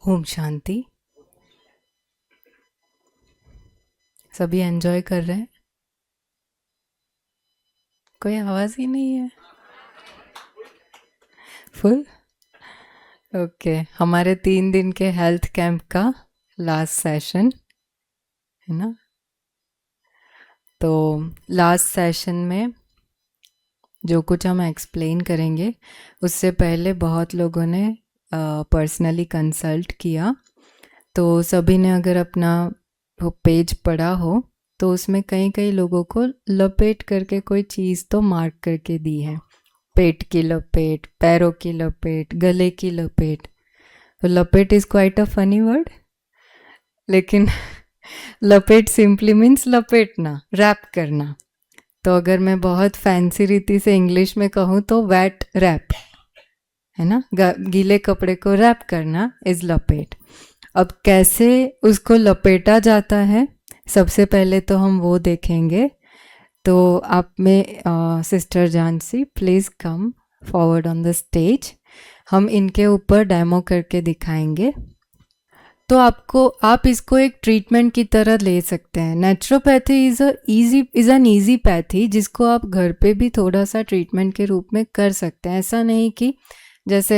ओम शांति। सभी एंजॉय कर रहे हैं? कोई आवाज़ ही नहीं है। Full okay. हमारे 3 दिन के हेल्थ कैंप का लास्ट सेशन है ना। तो लास्ट सेशन में जो कुछ हम एक्सप्लेन करेंगे उससे पहले बहुत लोगों ने पर्सनली कंसल्ट किया। तो सभी ने अगर अपना वो पेज पढ़ा हो तो उसमें कई कई लोगों को लपेट करके कोई चीज़ तो मार्क करके दी है। पेट की लपेट, पैरों की लपेट, गले की लपेट। तो लपेट is quite a funny word, लेकिन लपेट सिंपली मीन्स लपेटना, रैप करना। तो अगर मैं बहुत फैंसी रीति से इंग्लिश में कहूँ तो वेट रैप है ना। गीले कपड़े को रैप करना इज़ लपेट। अब कैसे उसको लपेटा जाता है, सबसे पहले तो हम वो देखेंगे। तो आप में sister Jansi please come forward on the stage. हम इनके ऊपर डेमो करके दिखाएंगे। तो आप इसको एक ट्रीटमेंट की तरह ले सकते हैं। Naturopathy is an easy pathy जिसको आप घर पे भी थोड़ा सा ट्रीटमेंट के रूप में कर सकते हैं। ऐसा नहीं कि जैसे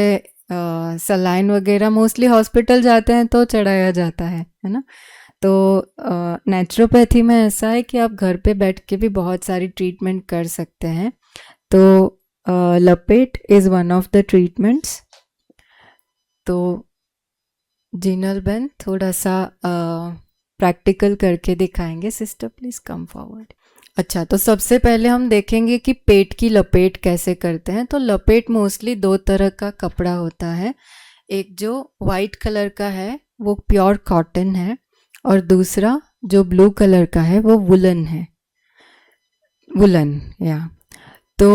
सलाइन वगैरह मोस्टली हॉस्पिटल जाते हैं तो चढ़ाया जाता है ना। तो नेचुरोपैथी में ऐसा है कि आप घर पे बैठ के भी बहुत सारी ट्रीटमेंट कर सकते हैं। तो लपेट is one of the treatments. तो जीनल बेन थोड़ा सा प्रैक्टिकल करके दिखाएंगे। Sister please come forward. अच्छा, तो सबसे पहले हम देखेंगे कि पेट की लपेट कैसे करते हैं। तो लपेट मोस्टली 2 तरह का कपड़ा होता है। एक जो वाइट कलर का है वो प्योर कॉटन है, और दूसरा जो ब्लू कलर का है वो वुलन है। वुलन या तो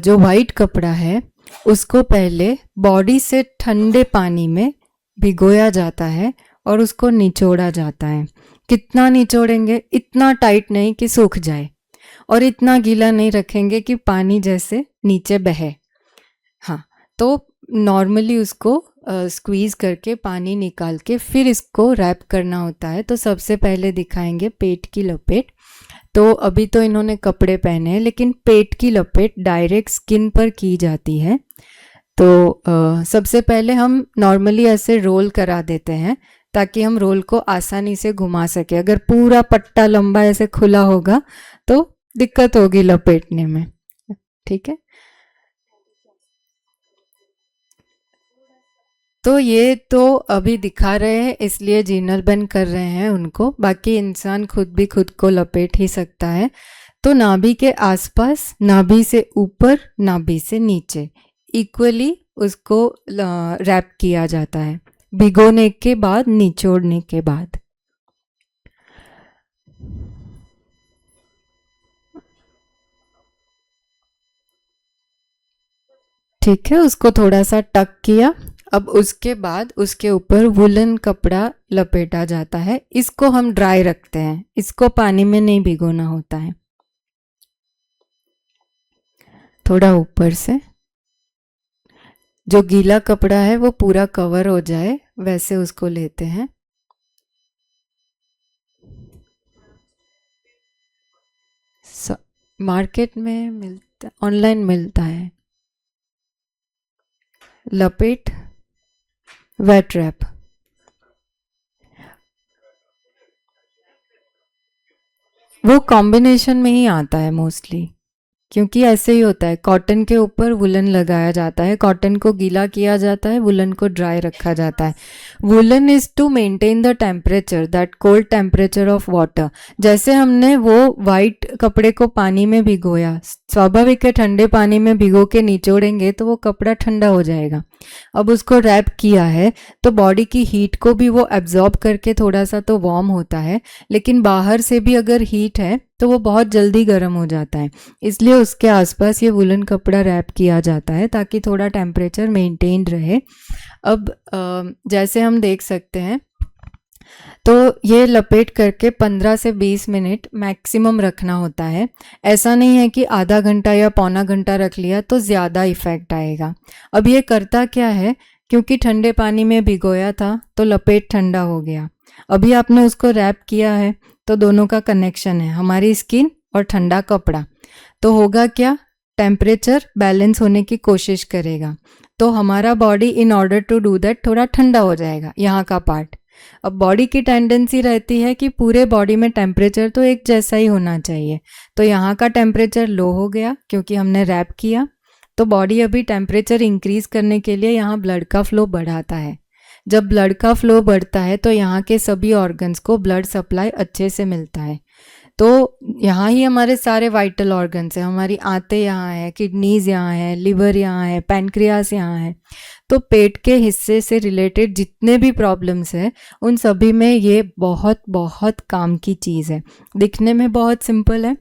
जो वाइट कपड़ा है उसको पहले बॉडी से ठंडे पानी में भिगोया जाता है और उसको निचोड़ा जाता है। कितना निचोड़ेंगे? इतना टाइट नहीं कि सूख जाए, और इतना गीला नहीं रखेंगे कि पानी जैसे नीचे बहे। हाँ, तो नॉर्मली उसको स्क्वीज़ करके पानी निकाल के फिर इसको रैप करना होता है। तो सबसे पहले दिखाएंगे पेट की लपेट। तो अभी तो इन्होंने कपड़े पहने हैं, लेकिन पेट की लपेट डायरेक्ट स्किन पर की जाती है। तो सबसे पहले हम नॉर्मली ऐसे रोल करा देते हैं ताकि हम रोल को आसानी से घुमा सके। अगर पूरा पट्टा लंबा ऐसे खुला होगा तो दिक्कत होगी लपेटने में। ठीक है, तो ये तो अभी दिखा रहे हैं इसलिए जीनल बेन कर रहे हैं उनको। बाकी इंसान खुद भी खुद को लपेट ही सकता है। तो नाभि के आसपास, नाभि से ऊपर, नाभि से नीचे इक्वली उसको रैप किया जाता है, भिगोने के बाद, निचोड़ने के बाद। ठीक है, उसको थोड़ा सा टक किया। अब उसके बाद उसके ऊपर वुलन कपड़ा लपेटा जाता है। इसको हम ड्राई रखते हैं, इसको पानी में नहीं भिगोना होता है। थोड़ा ऊपर से जो गीला कपड़ा है वो पूरा कवर हो जाए वैसे उसको लेते हैं। मार्केट में मिलता, ऑनलाइन मिलता है लपेट वेट रैप। वो कॉम्बिनेशन में ही आता है मोस्टली, क्योंकि ऐसे ही होता है। कॉटन के ऊपर वुलन लगाया जाता है, कॉटन को गीला किया जाता है, वुलन को ड्राई रखा जाता है। Woollen is to maintain the temperature, that cold temperature of water. जैसे हमने वो वाइट कपड़े को पानी में भिगोया, स्वाभाविक है ठंडे पानी में भिगो के निचोड़ेंगे तो वो कपड़ा ठंडा हो जाएगा। अब उसको रैप किया है तो बॉडी की हीट को भी वो एब्जॉर्ब करके थोड़ा सा तो वार्म होता है, लेकिन बाहर से भी अगर हीट है तो वो बहुत जल्दी गर्म हो जाता है। इसलिए उसके आसपास ये वुलन कपड़ा रैप किया जाता है ताकि थोड़ा टेम्परेचर मेंटेन रहे। अब जैसे हम देख सकते हैं तो ये लपेट करके 15 से 20 मिनट मैक्सिमम रखना होता है। ऐसा नहीं है कि आधा घंटा या पौना घंटा रख लिया तो ज़्यादा इफ़ेक्ट आएगा। अब ये करता क्या है क्योंकि ठंडे पानी में भिगोया था तो लपेट ठंडा हो गया। अभी आपने उसको रैप किया है तो दोनों का कनेक्शन है, हमारी स्किन और ठंडा कपड़ा। तो होगा क्या, टेम्परेचर बैलेंस होने की कोशिश करेगा, तो हमारा body in order to do that थोड़ा ठंडा हो जाएगा यहाँ का पार्ट। अब बॉडी की टेंडेंसी रहती है कि पूरे बॉडी में टेम्परेचर तो एक जैसा ही होना चाहिए, तो यहाँ का टेम्परेचर लो हो गया क्योंकि हमने रैप किया। तो बॉडी अभी टेम्परेचर इंक्रीज करने के लिए यहाँ ब्लड का फ्लो बढ़ाता है। जब ब्लड का फ्लो बढ़ता है तो यहाँ के सभी ऑर्गन्स को ब्लड सप्लाई अच्छे से मिलता है। तो यहाँ ही हमारे सारे वाइटल ऑर्गन्स हैं, हमारी आंतें यहाँ है, किडनीज यहाँ है, लिवर यहाँ है, पैनक्रियास यहाँ है। तो पेट के हिस्से से रिलेटेड जितने भी प्रॉब्लम्स हैं उन सभी में ये बहुत बहुत काम की चीज़ है। दिखने में बहुत सिंपल है,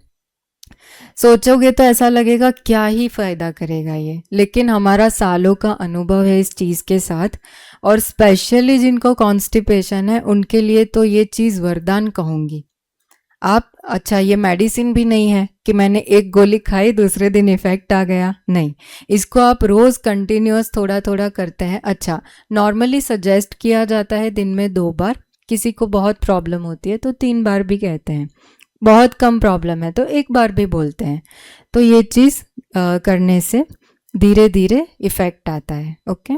सोचोगे तो ऐसा लगेगा क्या ही फ़ायदा करेगा ये, लेकिन हमारा सालों का अनुभव है इस चीज़ के साथ, और स्पेशली जिनको कॉन्स्टिपेशन है उनके लिए तो ये चीज़ वरदान कहूँगी। आप अच्छा, ये मेडिसिन भी नहीं है कि मैंने एक गोली खाई दूसरे दिन इफेक्ट आ गया, नहीं, इसको आप रोज़ कंटिन्यूअस थोड़ा थोड़ा करते हैं। अच्छा, नॉर्मली सजेस्ट किया जाता है दिन में 2 बार, किसी को बहुत प्रॉब्लम होती है तो 3 बार भी कहते हैं, बहुत कम प्रॉब्लम है तो 1 बार भी बोलते हैं। तो ये चीज़ करने से धीरे धीरे इफ़ेक्ट आता है। ओके,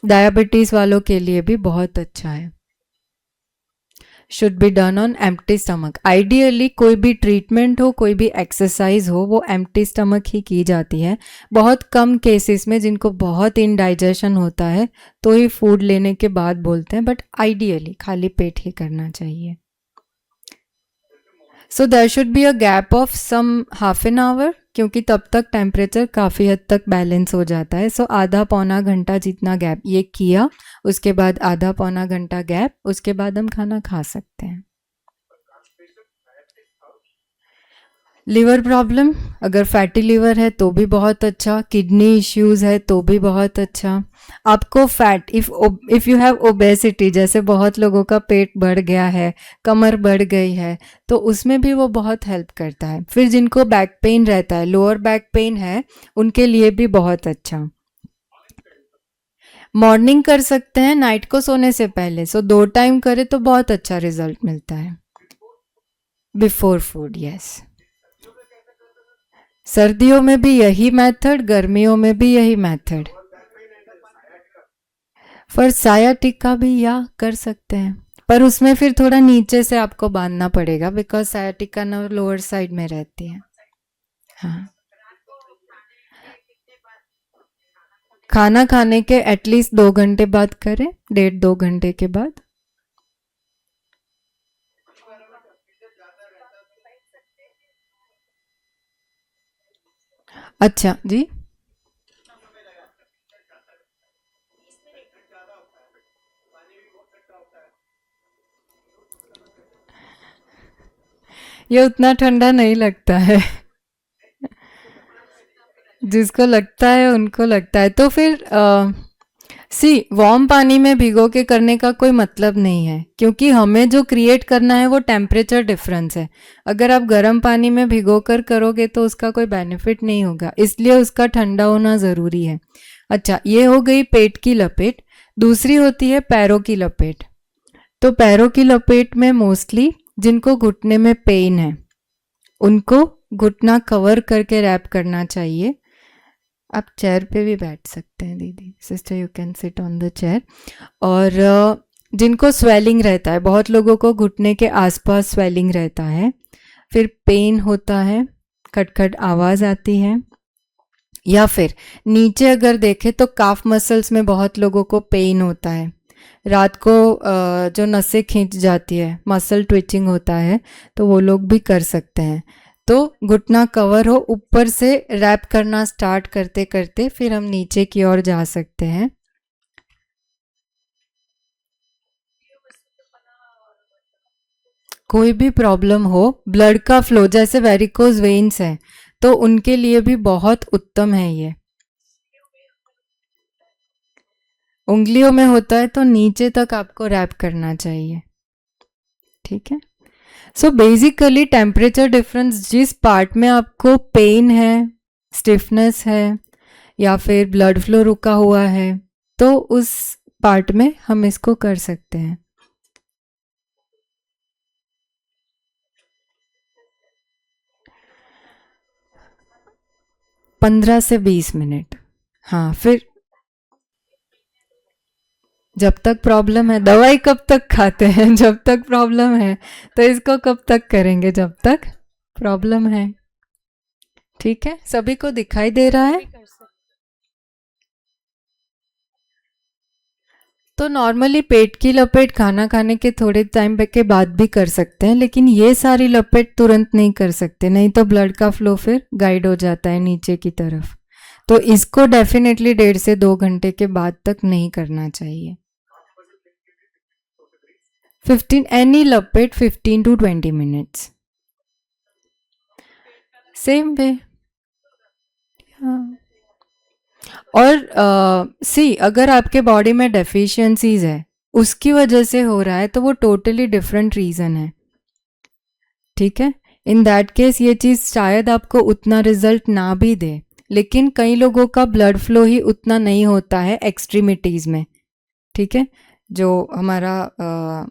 डायबिटीज़ वालों के लिए भी बहुत अच्छा है। Should be done on empty stomach. Ideally कोई भी ट्रीटमेंट हो, कोई भी एक्सरसाइज हो, वो एम्प्टी स्टमक ही की जाती है। बहुत कम केसेस में जिनको बहुत इनडाइजेशन होता है तो ही फूड लेने के बाद बोलते हैं, बट आइडियली खाली पेट ही करना चाहिए। So there should be a gap of some half an hour, क्योंकि तब तक टेम्परेचर काफ़ी हद तक बैलेंस हो जाता है। सो आधा पौना घंटा जितना गैप ये किया, उसके बाद आधा पौना घंटा गैप, उसके बाद हम खाना खा सकते हैं। लिवर प्रॉब्लम, अगर फैटी लिवर है तो भी बहुत अच्छा, किडनी इश्यूज है तो भी बहुत अच्छा। आपको fat, if you have obesity, जैसे बहुत लोगों का पेट बढ़ गया है, कमर बढ़ गई है, तो उसमें भी वो बहुत हेल्प करता है। फिर जिनको बैक पेन रहता है, लोअर बैक पेन है, उनके लिए भी बहुत अच्छा। मॉर्निंग कर सकते हैं, नाइट को सोने से पहले, सो 2 टाइम करे तो बहुत अच्छा रिजल्ट मिलता है। Before food, yes. सर्दियों में भी यही मेथड, गर्मियों में भी यही मेथड। पर सायाटिका भी या कर सकते हैं, पर उसमें फिर थोड़ा नीचे से आपको बांधना पड़ेगा, बिकॉज सायाटिका ना लोअर साइड में रहती है। हाँ, खाना खाने के एटलीस्ट 2 घंटे बाद करें, 1.5-2 घंटे के बाद। अच्छा जी, ये उतना ठंडा नहीं लगता है। जिसको लगता है उनको लगता है, तो फिर वार्म पानी में भिगो के करने का कोई मतलब नहीं है, क्योंकि हमें जो क्रिएट करना है वो टेम्परेचर डिफरेंस है। अगर आप गर्म पानी में भिगो कर करोगे तो उसका कोई बेनिफिट नहीं होगा, इसलिए उसका ठंडा होना ज़रूरी है। अच्छा, ये हो गई पेट की लपेट। दूसरी होती है पैरों की लपेट। तो पैरों की लपेट में मोस्टली जिनको घुटने में पेन है उनको घुटना कवर करके रैप करना चाहिए। आप चेयर पे भी बैठ सकते हैं दीदी, sister, you can sit on the chair. और जिनको स्वेलिंग रहता है, बहुत लोगों को घुटने के आसपास स्वेलिंग रहता है, फिर पेन होता है, खटखट आवाज़ आती है, या फिर नीचे अगर देखें तो काफ मसल्स में बहुत लोगों को पेन होता है, रात को जो नसें खींच जाती है, मसल ट्विचिंग होता है, तो वो लोग भी कर सकते हैं। तो घुटना कवर हो, ऊपर से रैप करना स्टार्ट करते करते फिर हम नीचे की ओर जा सकते हैं। कोई भी प्रॉब्लम हो, ब्लड का फ्लो, जैसे वेरिकोज वेन्स हैं, तो उनके लिए भी बहुत उत्तम है ये। उंगलियों में होता है तो नीचे तक आपको रैप करना चाहिए, ठीक है। सो बेसिकली टेम्परेचर डिफरेंस, जिस पार्ट में आपको पेन है, स्टिफनेस है, या फिर ब्लड फ्लो रुका हुआ है, तो उस पार्ट में हम इसको कर सकते हैं। पंद्रह से 20 मिनट। हाँ, फिर जब तक प्रॉब्लम है, दवाई कब तक खाते हैं? जब तक प्रॉब्लम है। तो इसको कब तक करेंगे? जब तक प्रॉब्लम है। ठीक है, सभी को दिखाई दे रहा है? तो नॉर्मली पेट की लपेट खाना खाने के थोड़े टाइम के बाद भी कर सकते हैं, लेकिन ये सारी लपेट तुरंत नहीं कर सकते, नहीं तो ब्लड का फ्लो फिर गाइड हो जाता है नीचे की तरफ। तो इसको डेफिनेटली 1.5 से 2 घंटे के बाद तक नहीं करना चाहिए। 15 एनी लपेट 15 to 20 मिनट्स सेम वे। हाँ। और सी अगर आपके बॉडी में डेफिशिएंसीज है, उसकी वजह से हो रहा है, तो वो टोटली डिफरेंट रीज़न है। ठीक है, इन दैट केस ये चीज़ शायद आपको उतना रिजल्ट ना भी दे, लेकिन कई लोगों का ब्लड फ्लो ही उतना नहीं होता है एक्सट्रीमिटीज़ में। ठीक है, जो हमारा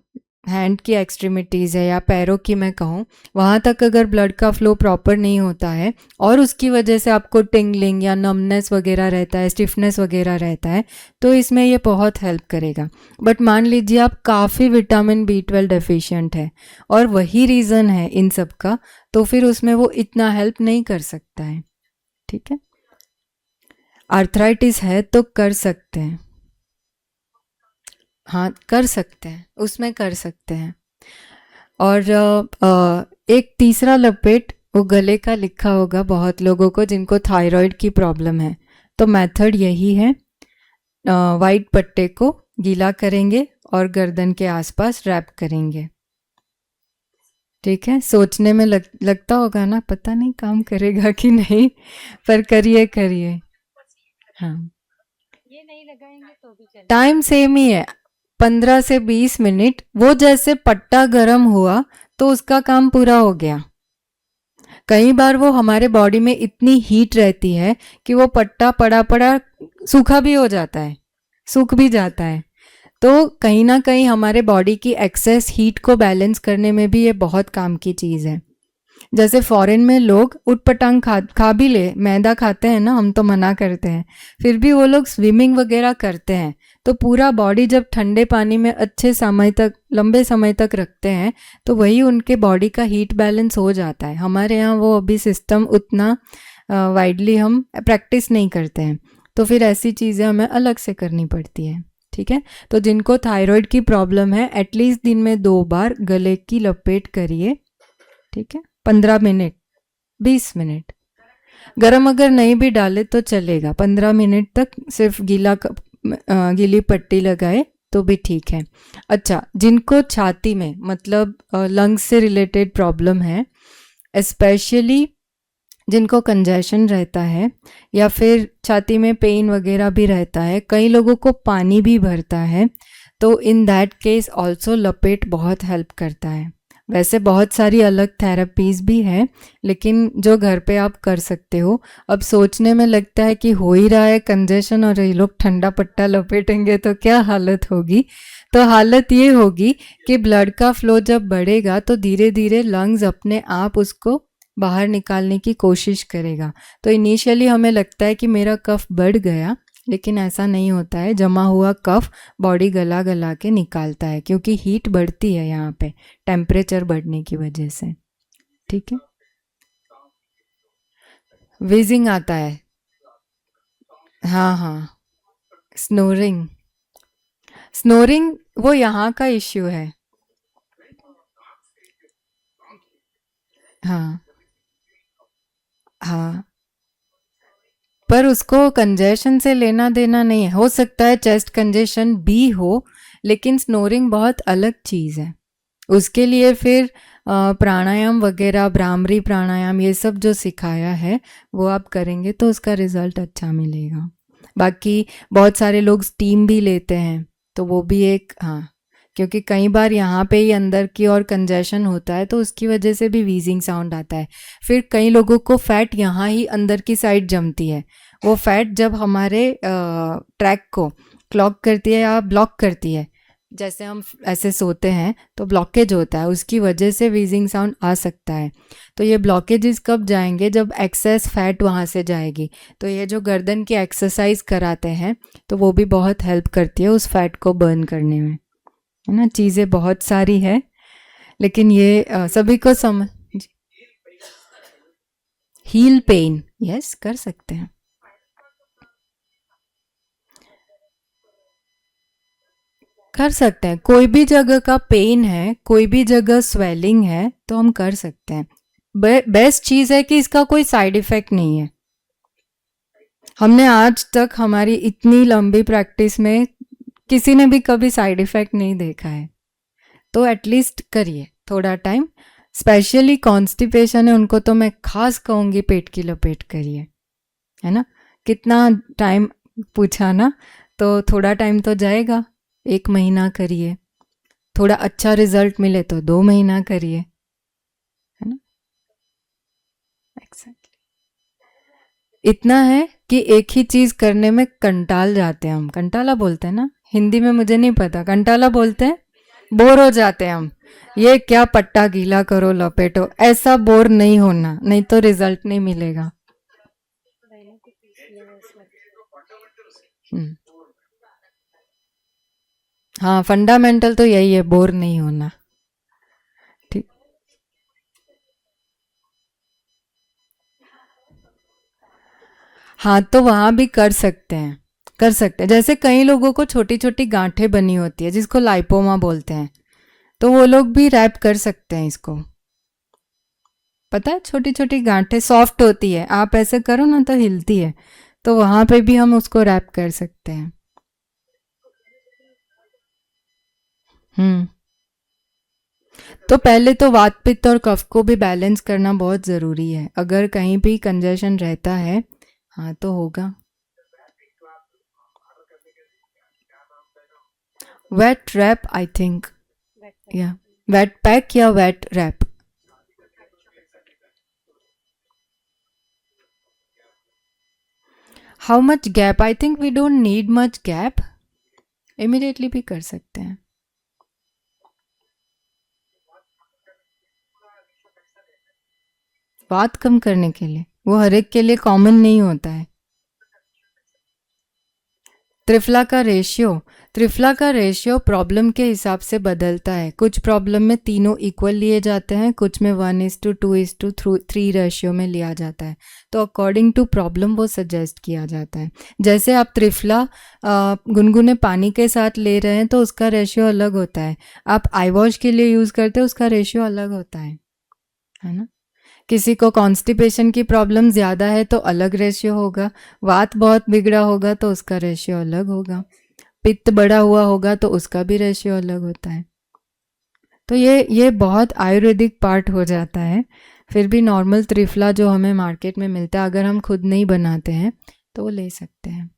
हैंड की एक्सट्रीमिटीज़ है या पैरों की मैं कहूँ, वहाँ तक अगर ब्लड का फ्लो प्रॉपर नहीं होता है और उसकी वजह से आपको टिंगलिंग या नमनेस वगैरह रहता है, स्टिफनेस वगैरह रहता है, तो इसमें ये बहुत हेल्प करेगा। बट मान लीजिए आप काफ़ी विटामिन B12 डेफिशिएंट है और वही रीज़न है इन सब का, तो फिर उसमें वो इतना हेल्प नहीं कर सकता है। ठीक है, आर्थराइटिस है तो कर सकते हैं। हाँ, कर सकते हैं, उसमें कर सकते हैं। और एक तीसरा लपेट वो गले का लिखा होगा बहुत लोगों को जिनको थायराइड की प्रॉब्लम है। तो मेथड यही है, वाइट पट्टे को गीला करेंगे और गर्दन के आसपास रैप करेंगे। ठीक है, सोचने में लगता होगा ना, पता नहीं काम करेगा कि नहीं, पर करिए करिए। हाँ, ये नहीं लगाएंगे तो भी चलेगा। टाइम सेम ही है, 15 से 20 मिनट। वो जैसे पट्टा गर्म हुआ तो उसका काम पूरा हो गया। कई बार वो हमारे बॉडी में इतनी हीट रहती है कि वो पट्टा पड़ा पड़ा सूखा भी हो जाता है, सूख भी जाता है। तो कहीं ना कहीं हमारे बॉडी की एक्सेस हीट को बैलेंस करने में भी ये बहुत काम की चीज़ है। जैसे फॉरेन में लोग उटपटांग खा भी ले, मैदा खाते हैं ना, हम तो मना करते हैं, फिर भी वो लोग स्विमिंग वगैरह करते हैं, तो पूरा बॉडी जब ठंडे पानी में अच्छे समय तक, लंबे समय तक रखते हैं, तो वही उनके बॉडी का हीट बैलेंस हो जाता है। हमारे यहाँ वो अभी सिस्टम उतना वाइडली हम प्रैक्टिस नहीं करते हैं, तो फिर ऐसी चीज़ें हमें अलग से करनी पड़ती है। ठीक है, तो जिनको थायराइड की प्रॉब्लम है, एटलीस्ट दिन में 2 बार गले की लपेट करिए। ठीक है, 15 मिनट 20 मिनट, गरम अगर नहीं भी डाले तो चलेगा, 15 मिनट तक सिर्फ गीली पट्टी लगाए तो भी ठीक है। अच्छा, जिनको छाती में मतलब लंग्स से रिलेटेड प्रॉब्लम है, स्पेशली जिनको कंजेशन रहता है या फिर छाती में पेन वगैरह भी रहता है, कई लोगों को पानी भी भरता है, तो इन दैट केस ऑल्सो लपेट बहुत हेल्प करता है। वैसे बहुत सारी अलग थेरेपीज़ भी हैं, लेकिन जो घर पे आप कर सकते हो। अब सोचने में लगता है कि हो ही रहा है कंजेशन और ये लोग ठंडा पट्टा लपेटेंगे तो क्या हालत होगी। तो हालत ये होगी कि ब्लड का फ्लो जब बढ़ेगा तो धीरे धीरे लंग्स अपने आप उसको बाहर निकालने की कोशिश करेगा। तो इनिशियली हमें लगता है कि मेरा कफ बढ़ गया, लेकिन ऐसा नहीं होता है। जमा हुआ कफ बॉडी गला गला के निकालता है, क्योंकि हीट बढ़ती है यहाँ पे टेम्परेचर बढ़ने की वजह से। ठीक है, विजिंग आता है। हाँ हाँ, स्नोरिंग, स्नोरिंग वो यहाँ का इश्यू है। हाँ हाँ, पर उसको कंजेशन से लेना देना नहीं है। हो सकता है चेस्ट कंजेशन भी हो, लेकिन स्नोरिंग बहुत अलग चीज़ है। उसके लिए फिर प्राणायाम वगैरह, भ्रामरी प्राणायाम, ये सब जो सिखाया है वो आप करेंगे तो उसका रिजल्ट अच्छा मिलेगा। बाकी बहुत सारे लोग स्टीम भी लेते हैं, तो वो भी एक, हाँ, क्योंकि कई बार यहाँ पे ही अंदर की ओर कंजेशन होता है, तो उसकी वजह से भी वीजिंग साउंड आता है। फिर कई लोगों को फैट यहाँ ही अंदर की साइड जमती है। वो फैट जब हमारे ट्रैक को क्लॉग करती है या ब्लॉक करती है। जैसे हम ऐसे सोते हैं तो ब्लॉकेज होता है, उसकी वजह से वीजिंग साउंड आ सकता है। तो ये ब्लॉकेजेस कब जाएंगे? जब एक्सेस फैट वहाँ से जाएगी। तो ये जो गर्दन की एक्सरसाइज कराते हैं तो वो भी बहुत हेल्प करती है उस फैट को बर्न करने में, है ना। चीज़ें बहुत सारी है, लेकिन ये सभी को समझ। हील पेन, यस, कर सकते हैं। कर सकते हैं, कोई भी जगह का पेन है, कोई भी जगह स्वेलिंग है तो हम कर सकते हैं। बेस्ट चीज़ है कि इसका कोई साइड इफ़ेक्ट नहीं है। हमने आज तक हमारी इतनी लंबी प्रैक्टिस में किसी ने भी कभी साइड इफ़ेक्ट नहीं देखा है। तो एटलीस्ट करिए थोड़ा टाइम। स्पेशली कॉन्स्टिपेशन है उनको तो मैं खास कहूँगी पेट की लपेट करिए, है ना। कितना टाइम पूछा ना, तो थोड़ा टाइम तो जाएगा। 1 महीना करिए, थोड़ा अच्छा रिजल्ट मिले तो 2 महीना करिए, है ना। एक्सेक्टली। इतना है कि एक ही चीज करने में कंटाल जाते हैं हम। कंटाला बोलते हैं ना हिंदी में, मुझे नहीं पता, कंटाला बोलते हैं। बोर हो जाते हैं हम। ये क्या पट्टा गीला करो लपेटो, ऐसा बोर नहीं होना, नहीं तो रिजल्ट नहीं मिलेगा। बहनों को पीस लिया है इसमें। हम्म, हाँ, फंडामेंटल तो यही है, बोर नहीं होना। ठीक। हाँ, तो वहाँ भी कर सकते हैं, कर सकते हैं। जैसे कई लोगों को छोटी छोटी गांठें बनी होती है जिसको लाइपोमा बोलते हैं, तो वो लोग भी रैप कर सकते हैं इसको। पता है, छोटी छोटी गांठें सॉफ्ट होती है, आप ऐसे करो ना तो हिलती है, तो वहां पे भी हम उसको रैप कर सकते हैं। हम्म। तो पहले तो वात पित्त और कफ को भी बैलेंस करना बहुत ज़रूरी है। अगर कहीं भी कंजेशन रहता है, हाँ, तो होगा। Wet wrap I think, wet या पैक। वेट पैक या wet wrap. How much gap? I think we don't need much gap, immediately भी कर सकते हैं। बात कम करने के लिए वो हर एक के लिए कॉमन नहीं होता है। त्रिफला का रेशियो, त्रिफला का रेशियो प्रॉब्लम के हिसाब से बदलता है। कुछ प्रॉब्लम में तीनों इक्वल लिए जाते हैं, कुछ में 1:2:3 रेशियो में लिया जाता है। तो अकॉर्डिंग टू प्रॉब्लम वो सजेस्ट किया जाता है। जैसे आप त्रिफला गुनगुने पानी के साथ ले रहे हैं तो उसका रेशियो अलग होता है। आप आई वॉश के लिए यूज़ करते हैं, उसका रेशियो अलग होता है ना। किसी को कॉन्स्टिपेशन की प्रॉब्लम ज़्यादा है तो अलग रेशियो होगा। वात बहुत बिगड़ा होगा तो उसका रेशियो अलग होगा। पित्त बढ़ा हुआ होगा तो उसका भी रेशियो अलग होता है। तो ये बहुत आयुर्वेदिक पार्ट हो जाता है। फिर भी नॉर्मल त्रिफला जो हमें मार्केट में मिलता है, अगर हम खुद नहीं बनाते हैं तो वो ले सकते हैं।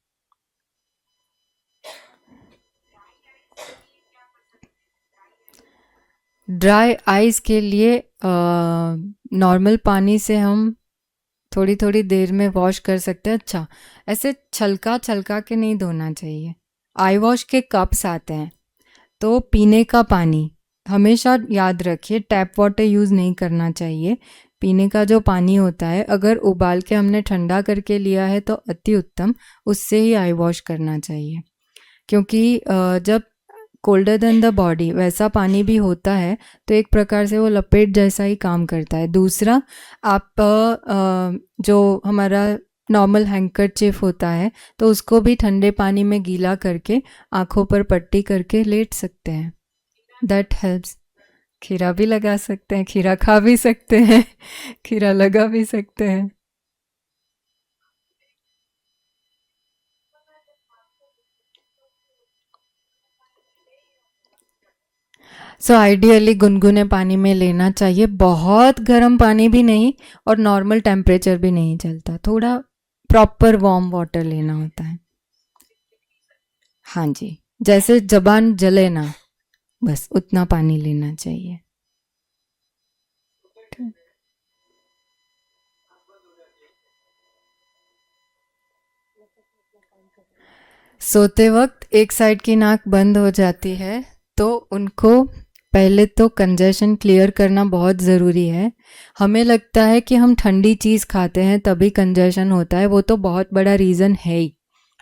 ड्राई आइज के लिए नॉर्मल पानी से हम थोड़ी थोड़ी देर में वॉश कर सकते हैं। अच्छा, ऐसे छलका छलका के नहीं धोना चाहिए। आई वॉश के कप्स आते हैं, तो पीने का पानी हमेशा याद रखिए, टैप वाटर यूज़ नहीं करना चाहिए। पीने का जो पानी होता है, अगर उबाल के हमने ठंडा करके लिया है तो अति उत्तम, उससे ही आई वॉश करना चाहिए। क्योंकि जब कोल्डर देन द बॉडी वैसा पानी भी होता है तो एक प्रकार से वो लपेट जैसा ही काम करता है। दूसरा, आप जो हमारा नॉर्मल हैंकरचिफ होता है तो उसको भी ठंडे पानी में गीला करके आँखों पर पट्टी करके लेट सकते हैं। That helps. खीरा भी लगा सकते हैं, खीरा खा भी सकते हैं, खीरा लगा भी सकते हैं। सो आइडियली गुनगुने पानी में लेना चाहिए, बहुत गर्म पानी भी नहीं और नॉर्मल टेम्परेचर भी नहीं चलता, थोड़ा प्रॉपर वार्म वाटर लेना होता है। हाँ जी, जैसे जबान जले ना, बस उतना पानी लेना चाहिए। सोते वक्त एक साइड की नाक बंद हो जाती है तो उनको पहले तो कंजेशन क्लियर करना बहुत ज़रूरी है। हमें लगता है कि हम ठंडी चीज़ खाते हैं तभी कंजेशन होता है, वो तो बहुत बड़ा रीज़न है ही।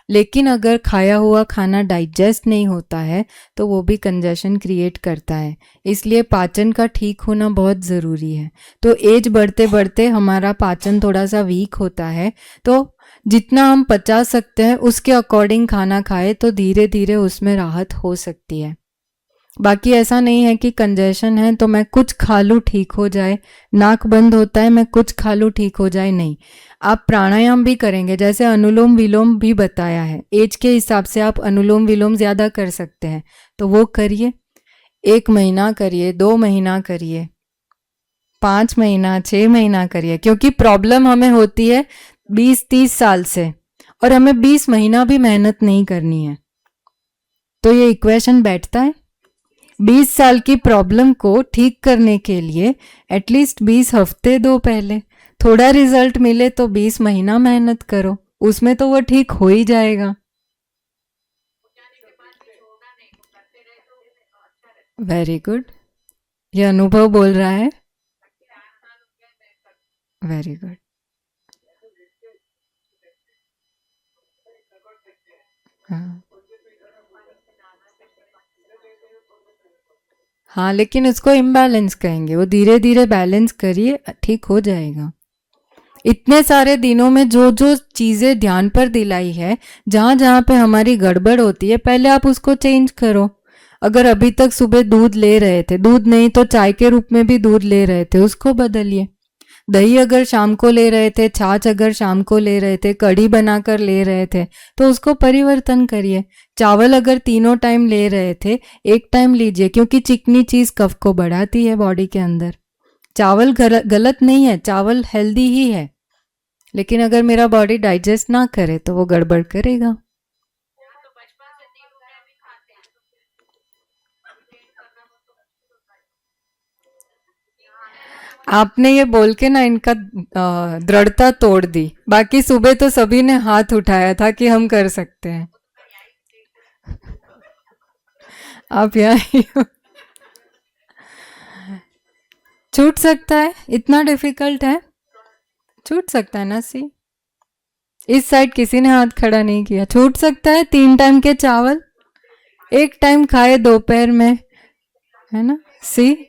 लेकिन अगर खाया हुआ खाना डाइजेस्ट नहीं होता है तो वो भी कंजेशन क्रिएट करता है। इसलिए पाचन का ठीक होना बहुत ज़रूरी है। तो एज बढ़ते बढ़ते हमारा पाचन थोड़ा सा वीक होता है, तो जितना हम पचा सकते हैं उसके अकॉर्डिंग खाना खाए तो धीरे धीरे उसमें राहत हो सकती है। बाकी ऐसा नहीं है कि कंजेशन है तो मैं कुछ खा लूँ ठीक हो जाए, नाक बंद होता है मैं कुछ खा लूँ ठीक हो जाए, नहीं। आप प्राणायाम भी करेंगे, जैसे अनुलोम विलोम भी बताया है, एज के हिसाब से आप अनुलोम विलोम ज़्यादा कर सकते हैं तो वो करिए। 1 महीना करिए, 2 महीना करिए, 5 महीना, 6 महीना करिए, क्योंकि प्रॉब्लम हमें होती है 20-30 साल से और हमें 20 महीना भी मेहनत नहीं करनी है। तो ये इक्वेशन बैठता है। 20 साल की प्रॉब्लम को ठीक करने के लिए एटलीस्ट 20 हफ्ते दो पहले, थोड़ा रिजल्ट मिले तो 20 महीना मेहनत करो, उसमें तो वो ठीक हो ही जाएगा। वेरी गुड, ये अनुभव बोल रहा है। Very good. हाँ हाँ, लेकिन उसको इम्बैलेंस कहेंगे, वो धीरे धीरे बैलेंस करिए, ठीक हो जाएगा। इतने सारे दिनों में जो जो चीज़ें ध्यान पर दिलाई है, जहाँ जहाँ पे हमारी गड़बड़ होती है पहले आप उसको चेंज करो। अगर अभी तक सुबह दूध ले रहे थे, दूध नहीं तो चाय के रूप में भी दूध ले रहे थे, उसको बदलिए। दही अगर शाम को ले रहे थे, छाछ अगर शाम को ले रहे थे, कढ़ी बनाकर ले रहे थे तो उसको परिवर्तन करिए। चावल अगर तीनों टाइम ले रहे थे, एक टाइम लीजिए, क्योंकि चिकनी चीज़ कफ को बढ़ाती है बॉडी के अंदर। चावल गलत नहीं है, चावल हेल्दी ही है, लेकिन अगर मेरा बॉडी डाइजेस्ट ना करे तो वो गड़बड़ करेगा। आपने ये बोल के ना इनका दृढ़ता तोड़ दी। बाकी सुबह तो सभी ने हाथ उठाया था कि हम कर सकते हैं। आप यहाँ ही हो। छूट सकता है, इतना डिफिकल्ट है, छूट सकता है ना। सी इस साइड किसी ने हाथ खड़ा नहीं किया, छूट सकता है। 3 टाइम के चावल, 1 टाइम खाए दोपहर में, है ना। सी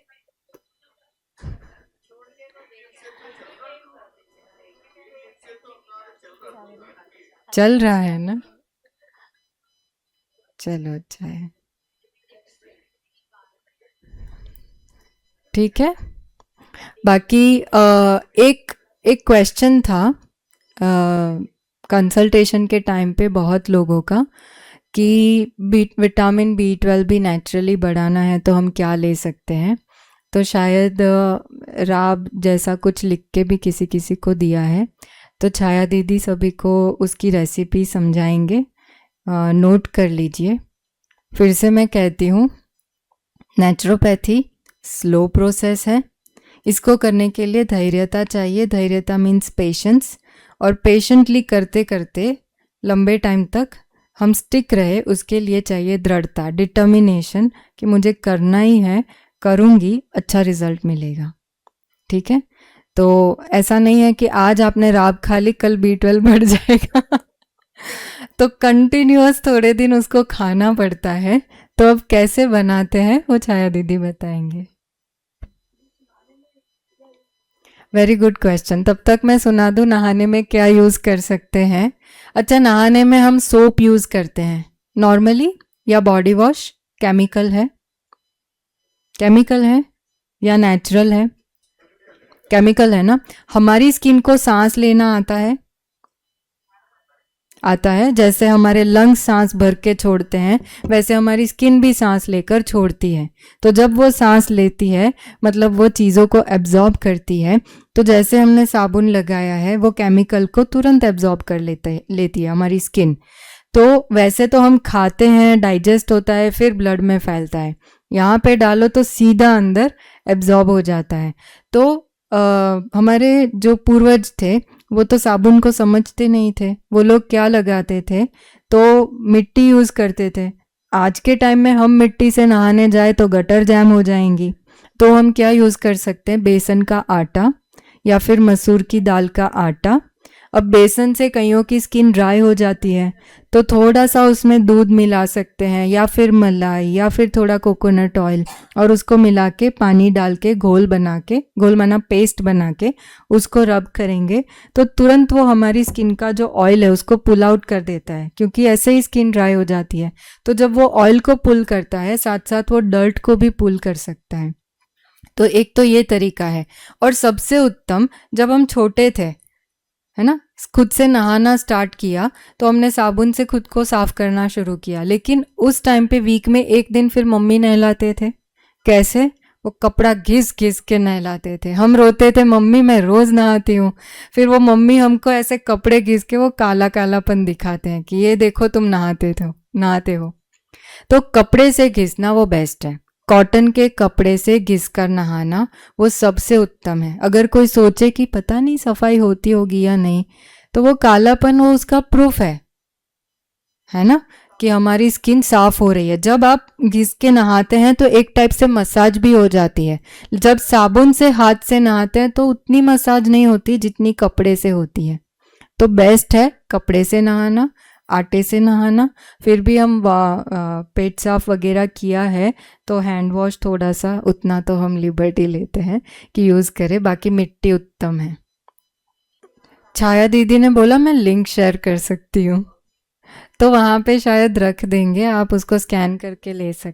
चल रहा है ना, चलो अच्छा है, ठीक है। बाकी एक एक क्वेश्चन था कंसल्टेशन के टाइम पे बहुत लोगों का कि विटामिन B12 भी नेचुरली बढ़ाना है तो हम क्या ले सकते हैं। तो शायद राब जैसा कुछ लिख के भी किसी किसी को दिया है, तो छाया दीदी सभी को उसकी रेसिपी समझाएंगे, नोट कर लीजिए। फिर से मैं कहती हूँ, नेचुरोपैथी स्लो प्रोसेस है, इसको करने के लिए धैर्यता चाहिए। धैर्यता मीन्स पेशेंस, और पेशेंटली करते करते लंबे टाइम तक हम स्टिक रहे, उसके लिए चाहिए दृढ़ता, डिटर्मिनेशन कि मुझे करना ही है, करूँगी, अच्छा रिजल्ट मिलेगा। ठीक है, तो ऐसा नहीं है कि आज आपने राब खा ली कल B12 बढ़ जाएगा तो कंटिन्यूअस थोड़े दिन उसको खाना पड़ता है। तो अब कैसे बनाते हैं वो छाया दीदी बताएंगे। Very good question. तब तक मैं सुना दूं नहाने में क्या यूज़ कर सकते हैं। अच्छा, नहाने में हम सोप यूज़ करते हैं नॉर्मली, या बॉडी वॉश? केमिकल है, केमिकल है या नेचुरल है? केमिकल है ना। हमारी स्किन को सांस लेना आता है, आता है। जैसे हमारे लंग्स सांस भर के छोड़ते हैं, वैसे हमारी स्किन भी सांस लेकर छोड़ती है। तो जब वो सांस लेती है मतलब वो चीज़ों को एब्जॉर्ब करती है, तो जैसे हमने साबुन लगाया है वो केमिकल को तुरंत एब्जॉर्ब कर लेती है हमारी स्किन। तो वैसे तो हम खाते हैं, डाइजेस्ट होता है, फिर ब्लड में फैलता है। यहाँ पे डालो तो सीधा अंदर एब्जॉर्ब हो जाता है। तो हमारे जो पूर्वज थे वो तो साबुन को समझते नहीं थे। वो लोग क्या लगाते थे, तो मिट्टी यूज़ करते थे। आज के टाइम में हम मिट्टी से नहाने जाए तो गटर जैम हो जाएंगी। तो हम क्या यूज़ कर सकते हैं, बेसन का आटा या फिर मसूर की दाल का आटा। अब बेसन से कईयों की स्किन ड्राई हो जाती है, तो थोड़ा सा उसमें दूध मिला सकते हैं या फिर मलाई या फिर थोड़ा कोकोनट ऑयल, और उसको मिला के पानी डाल के घोल बना पेस्ट बना के उसको रब करेंगे तो तुरंत वो हमारी स्किन का जो ऑयल है उसको पुल आउट कर देता है, क्योंकि ऐसे ही स्किन ड्राई हो जाती है। तो जब वो ऑयल को पुल करता है साथ साथ वो डर्ट को भी पुल कर सकता है। तो एक तो ये तरीका है। और सबसे उत्तम, जब हम छोटे थे, है ना, खुद से नहाना स्टार्ट किया तो हमने साबुन से खुद को साफ करना शुरू किया, लेकिन उस टाइम पे वीक में एक दिन फिर मम्मी नहलाते थे। कैसे? वो कपड़ा घिस घिस के नहलाते थे। हम रोते थे, मम्मी मैं रोज नहाती हूँ। फिर वो मम्मी हमको ऐसे कपड़े घिस के वो काला कालापन दिखाते हैं कि ये देखो तुम नहाते हो। तो कपड़े से घिसना वो बेस्ट है। कॉटन के कपड़े से घिस कर नहाना वो सबसे उत्तम है। अगर कोई सोचे कि पता नहीं सफाई होती होगी या नहीं, तो वो कालापन वो उसका प्रूफ है ना, कि हमारी स्किन साफ हो रही है। जब आप घिस के नहाते हैं तो एक टाइप से मसाज भी हो जाती है। जब साबुन से हाथ से नहाते हैं तो उतनी मसाज नहीं होती जितनी कपड़े से होती है। तो बेस्ट है कपड़े से नहाना, आटे से नहाना। फिर भी हम पेट साफ वगैरह किया है तो हैंड वॉश थोड़ा सा उतना तो हम लिबर्टी लेते हैं कि यूज़ करें, बाकी मिट्टी उत्तम है। छाया दीदी ने बोला मैं लिंक शेयर कर सकती हूँ, तो वहाँ पे शायद रख देंगे, आप उसको स्कैन करके ले सकते